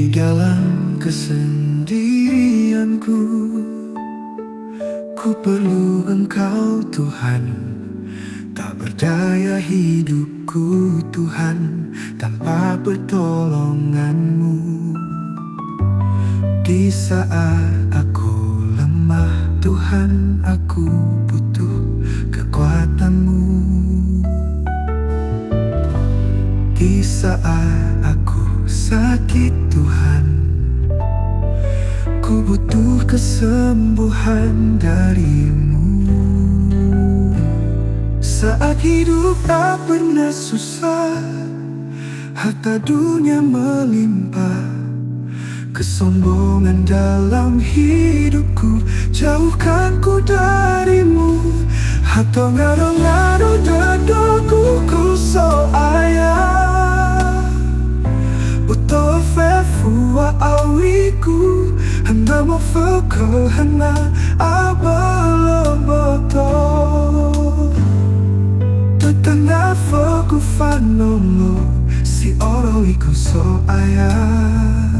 Di dalam kesendirianku, ku perlu Engkau Tuhan. Tak berdaya hidupku Tuhan tanpa pertolongan-Mu. Di saat aku lemah Tuhan, aku butuh kekuatan-Mu. Di saat aku sakit Tuhan, ku butuh kesembuhan dari-Mu. Saat hidup tak pernah susah, harta dunia melimpah, kesombongan dalam hidupku jauhkan ku dari-Mu. Hato ngaro-ngaro dadoku ku so ayah, buto fefua awiku handa mo fekehana abaloboto. Tetangga foku fanolo si oro iku so ayah.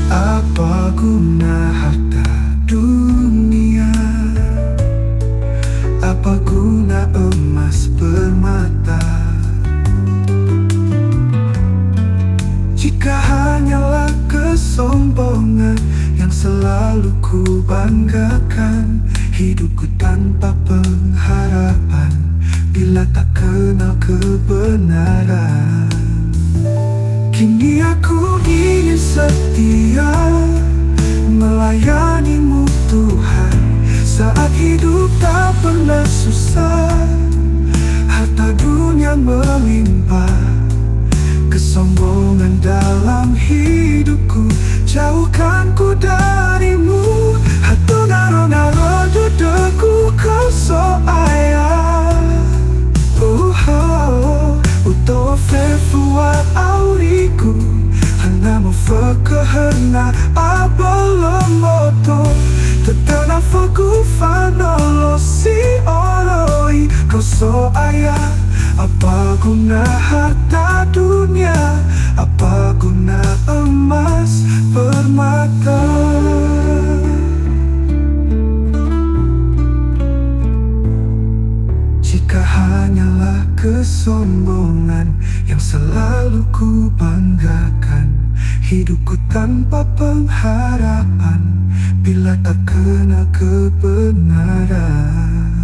Apa guna harta dunia? Apa guna emas permata jika hanyalah kesombongan yang selalu ku banggakan? Hidupku tanpa pengharapan bila tak kenal kebenaran. Kini aku ingin setia melayani-Mu Tuhan. Saat hidup tak pernah susah, harta dunia melimpah, kesombongan dalam hidupku jauhkan ku dari-Mu. Hato ngaro-ngaro dudeku kau so ayah. Uto fefua auriku hana mo fekehana abalomoto. Tetana foku fanolo si oroi kau so ayah. Apa guna harta dunia? Apa guna emas permata? Jika hanyalah kesombongan yang selalu ku banggakan, hidupku tanpa pengharapan bila tak kenal kebenaran.